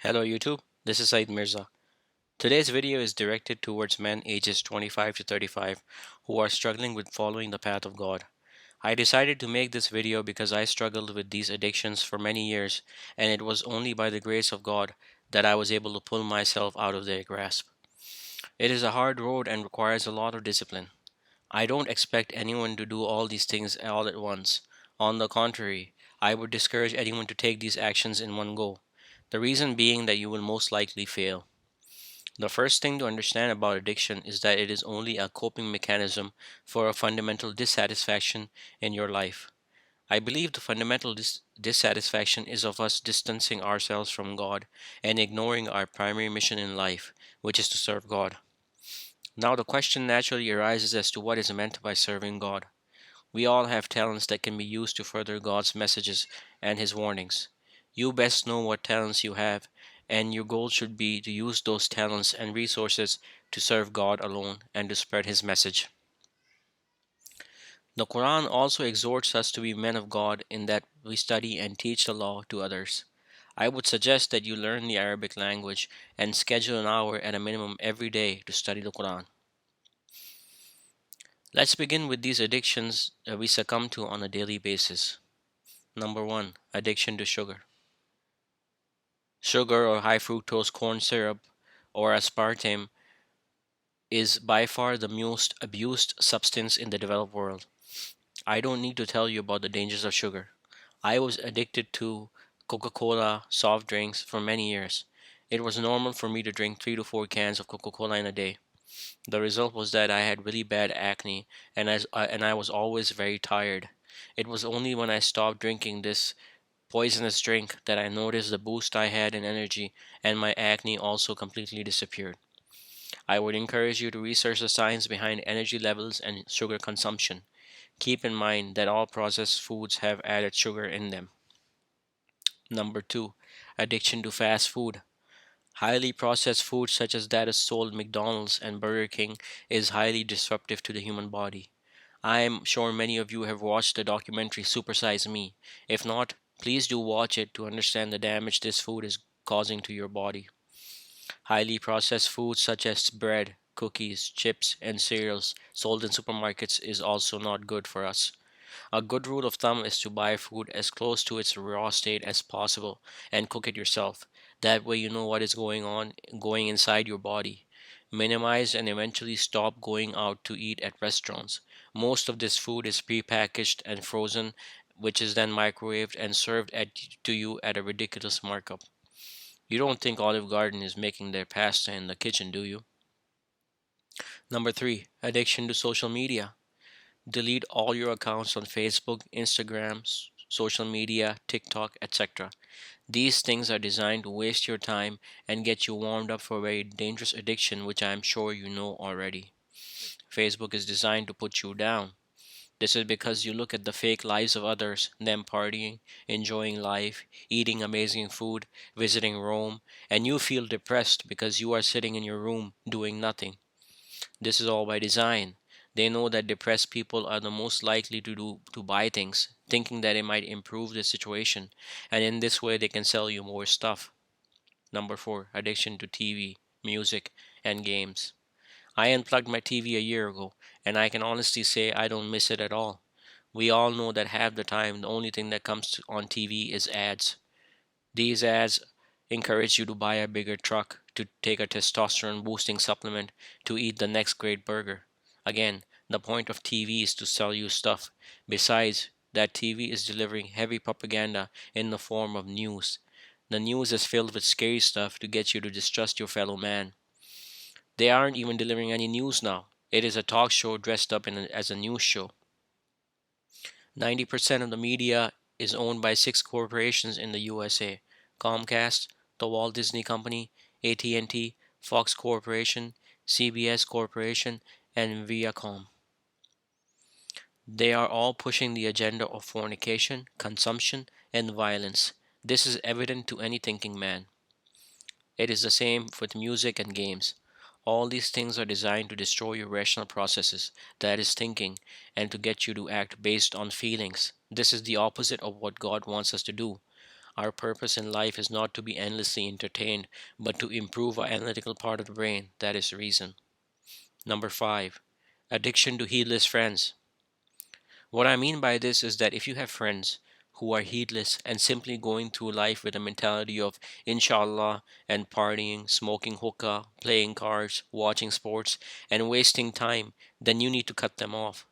Hello YouTube, this is Said Mirza. Today's video is directed towards men ages 25 to 35 who are struggling with following the path of God. I decided to make this video because I struggled with these addictions for many years, and it was only by the grace of God that I was able to pull myself out of their grasp. It is a hard road and requires a lot of discipline. I don't expect anyone to do all these things all at once. On the contrary, I would discourage anyone to take these actions in one go. The reason being that you will most likely fail. The first thing to understand about addiction is that it is only a coping mechanism for a fundamental dissatisfaction in your life. I believe the fundamental dissatisfaction is of us distancing ourselves from God and ignoring our primary mission in life, which is to serve God. Now, the question naturally arises as to what is meant by serving God. We all have talents that can be used to further God's messages and His warnings. You best know what talents you have, and your goal should be to use those talents and resources to serve God alone and to spread His message. The Quran also exhorts us to be men of God in that we study and teach the law to others. I would suggest that you learn the Arabic language and schedule an hour at a minimum every day to study the Quran. Let's begin with these addictions that we succumb to on a daily basis. Number one, addiction to sugar. Sugar or high fructose corn syrup or aspartame is by far the most abused substance in the developed world. I don't need to tell you about the dangers of sugar. I was addicted to Coca Cola soft drinks for many years. It was normal for me to drink 3 to 4 cans of Coca Cola in a day. The result was that I had really bad acne and I was always very tired. It was only when I stopped drinking this poisonous drink that I noticed the boost I had in energy and my acne also completely disappeared. I would encourage you to research the science behind energy levels and sugar consumption. Keep in mind that all processed foods have added sugar in them. Number two, addiction to fast food. Highly processed food such as that is sold at McDonald's and Burger King is highly disruptive to the human body. I am sure many of you have watched the documentary Supersize Me. If not, please do watch it to understand the damage this food is causing to your body. Highly processed foods such as bread, cookies, chips, and cereals sold in supermarkets is also not good for us. A good rule of thumb is to buy food as close to its raw state as possible and cook it yourself. That way you know what is going inside your body. Minimize and eventually stop going out to eat at restaurants. Most of this food is prepackaged and frozen, which is then microwaved and served to you at a ridiculous markup. You don't think Olive Garden is making their pasta in the kitchen, do you? Number three, addiction to social media. Delete all your accounts on Facebook, Instagram, social media, TikTok, etc. These things are designed to waste your time and get you warmed up for a very dangerous addiction, which I am sure you know already. Facebook is designed to put you down. This is because you look at the fake lives of others, them partying, enjoying life, eating amazing food, visiting Rome, and you feel depressed because you are sitting in your room doing nothing. This is all by design. They know that depressed people are the most likely to buy things, thinking that it might improve the situation, and in this way they can sell you more stuff. Number four, addiction to TV, music, and games. I unplugged my TV a year ago, and I can honestly say I don't miss it at all. We all know that half the time the only thing that comes on TV is ads. These ads encourage you to buy a bigger truck, to take a testosterone boosting supplement, to eat the next great burger. Again, the point of TV is to sell you stuff. Besides, that TV is delivering heavy propaganda in the form of news. The news is filled with scary stuff to get you to distrust your fellow man. They aren't even delivering any news now. It is a talk show dressed up as a news show. 90% of the media is owned by six corporations in the USA: Comcast, the Walt Disney Company, AT&T, Fox Corporation, CBS Corporation, and Viacom. They are all pushing the agenda of fornication, consumption, and violence. This is evident to any thinking man. It is the same with music and games. All these things are designed to destroy your rational processes, that is, thinking, and to get you to act based on feelings. This is the opposite of what God wants us to do. Our purpose in life is not to be endlessly entertained, but to improve our analytical part of the brain, that is reason. Number 5. Addiction to heedless friends. What I mean by this is that if you have friends who are heedless and simply going through life with a mentality of inshallah and partying, smoking hookah, playing cards, watching sports, and wasting time, then you need to cut them off.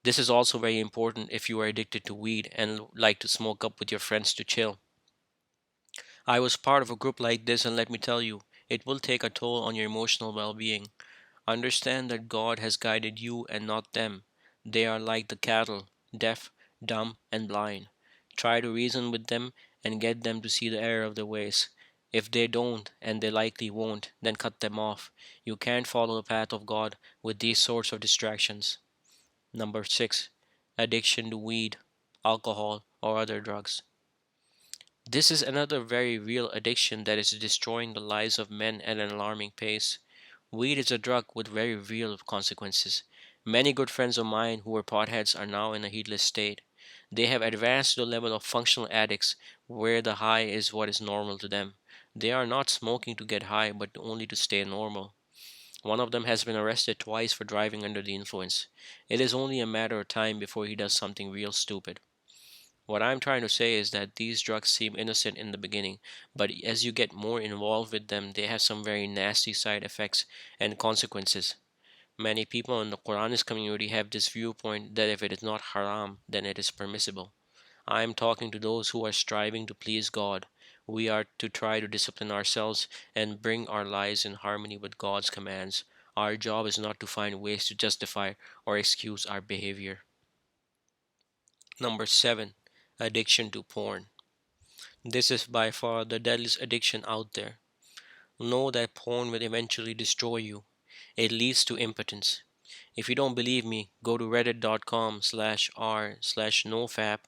This is also very important if you are addicted to weed and like to smoke up with your friends to chill. I was part of a group like this, and let me tell you, it will take a toll on your emotional well being. Understand that God has guided you and not them. They are like the cattle, deaf, dumb, and blind. Try to reason with them and get them to see the error of their ways. If they don't, and they likely won't, then cut them off. You can't follow the path of God with these sorts of distractions. Number 6. Addiction to weed, alcohol, or other drugs. This is another very real addiction that is destroying the lives of men at an alarming pace. Weed is a drug with very real consequences. Many good friends of mine who were potheads are now in a heedless state. They have advanced to the level of functional addicts where the high is what is normal to them. They are not smoking to get high but only to stay normal. One of them has been arrested twice for driving under the influence. It is only a matter of time before he does something real stupid. What I'm trying to say is that these drugs seem innocent in the beginning, but as you get more involved with them, they have some very nasty side effects and consequences. Many people in the Quranist community have this viewpoint that if it is not haram, then it is permissible. I am talking to those who are striving to please God. We are to try to discipline ourselves and bring our lives in harmony with God's commands. Our job is not to find ways to justify or excuse our behavior. Number 7. Addiction to porn. This is by far the deadliest addiction out there. Know that porn will eventually destroy you. It leads to impotence. If you don't believe me, go to reddit.com/r/nofap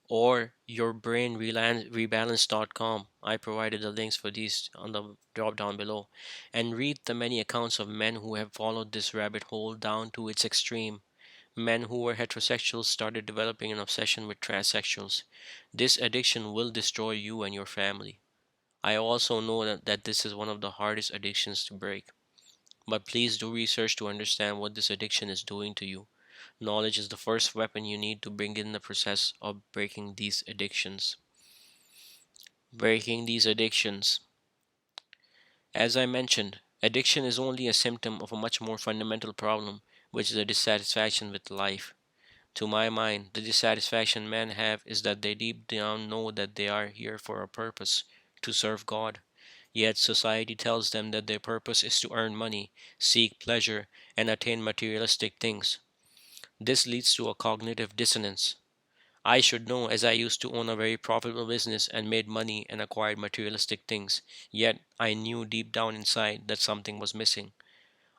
or yourbrainrebalance.com. I provided the links for these on the drop down below. And read the many accounts of men who have followed this rabbit hole down to its extreme. Men who were heterosexuals started developing an obsession with transsexuals. This addiction will destroy you and your family. I also know that this is one of the hardest addictions to break. But please do research to understand what this addiction is doing to you. Knowledge is the first weapon you need to bring in the process of breaking these addictions. Breaking these addictions. As I mentioned, addiction is only a symptom of a much more fundamental problem, which is a dissatisfaction with life. To my mind, the dissatisfaction men have is that they deep down know that they are here for a purpose, to serve God. Yet society tells them that their purpose is to earn money, seek pleasure, and attain materialistic things. This leads to a cognitive dissonance. I should know, as I used to own a very profitable business and made money and acquired materialistic things, yet I knew deep down inside that something was missing.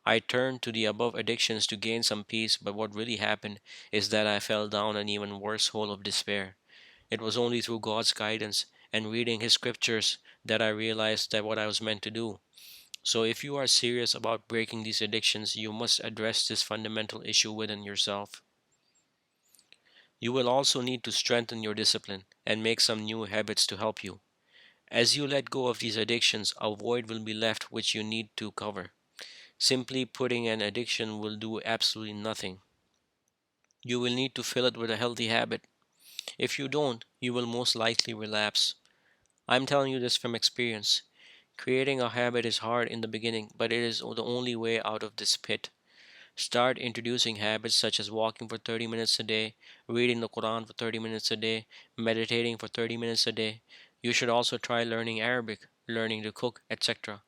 I turned to the above addictions to gain some peace, but what really happened is that I fell down an even worse hole of despair. It was only through God's guidance and reading His scriptures that I realized that what I was meant to do. So, if you are serious about breaking these addictions, you must address this fundamental issue within yourself. You will also need to strengthen your discipline and make some new habits to help you. As you let go of these addictions, a void will be left which you need to cover. Simply putting an addiction will do absolutely nothing. You will need to fill it with a healthy habit. If you don't, you will most likely relapse. I'm telling you this from experience. Creating a habit is hard in the beginning, but it is the only way out of this pit. Start introducing habits such as walking for 30 minutes a day, reading the Quran for 30 minutes a day, meditating for 30 minutes a day. You should also try learning Arabic, learning to cook, etc.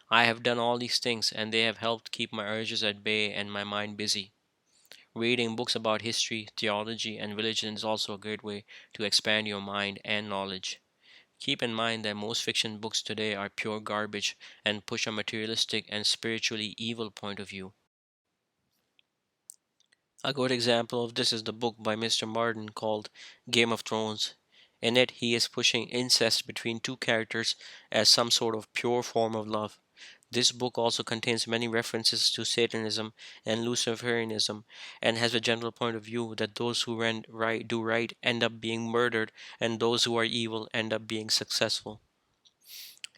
I have done all these things and they have helped keep my urges at bay and my mind busy. Reading books about history, theology, and religion is also a great way to expand your mind and knowledge. Keep in mind that most fiction books today are pure garbage and push a materialistic and spiritually evil point of view. A good example of this is the book by Mr. Martin called Game of Thrones. In it, he is pushing incest between two characters as some sort of pure form of love. This book also contains many references to Satanism and Luciferianism, and has a general point of view that those who do right end up being murdered, and those who are evil end up being successful.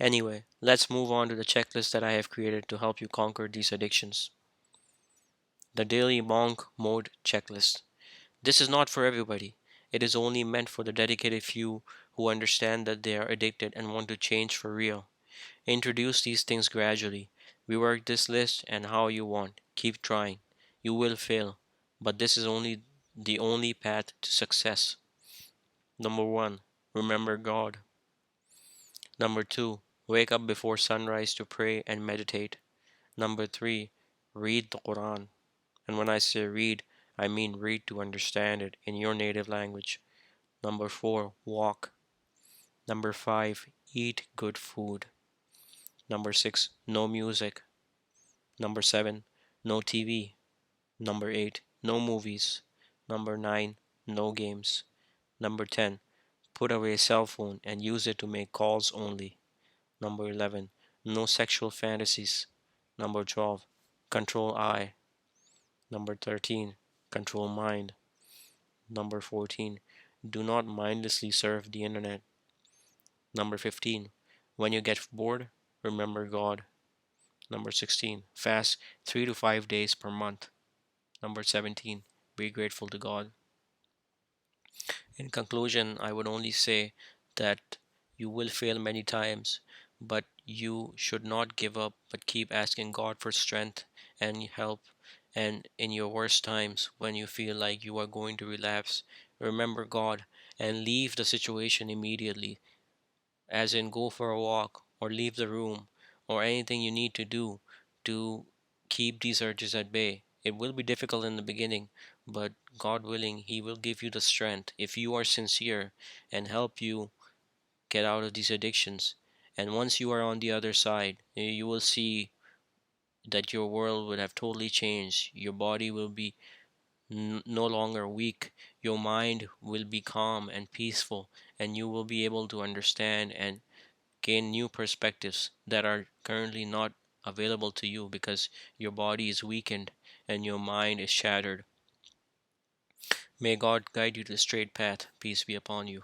Anyway, let's move on to the checklist that I have created to help you conquer these addictions. The Daily Monk Mode Checklist. This is not for everybody. It is only meant for the dedicated few who understand that they are addicted and want to change for real. Introduce these things gradually. Rework this list and how you want. Keep trying. You will fail, but this is only the only path to success. Number 1, remember God. Number 2, wake up before sunrise to pray and meditate. Number 3, read the Quran. And when I say read, I mean read to understand it in your native language. Number 4, walk. Number 5, eat good food. Number 6, no music. Number 7, no TV. Number 8, no movies. Number 9, no games. Number 10, put away a cell phone and use it to make calls only. Number 11, no sexual fantasies. Number 12, control eye. Number 13, control mind. Number 14, do not mindlessly surf the internet. Number 15, when you get bored, remember God. Number 16, fast 3 to 5 days per month. Number 17, be grateful to God. In conclusion, I would only say that you will fail many times, but you should not give up, but keep asking God for strength and help. And in your worst times, when you feel like you are going to relapse, remember God and leave the situation immediately, as in go for a walk or leave the room or anything you need to do to keep these urges at bay. It will be difficult in the beginning, but God willing, He will give you the strength if you are sincere and help you get out of these addictions. And once you are on the other side, you will see that your world would have totally changed. Your body will be no longer weak. Your mind will be calm and peaceful, and you will be able to understand and gain new perspectives that are currently not available to you because your body is weakened and your mind is shattered. May God guide you to the straight path. Peace be upon you.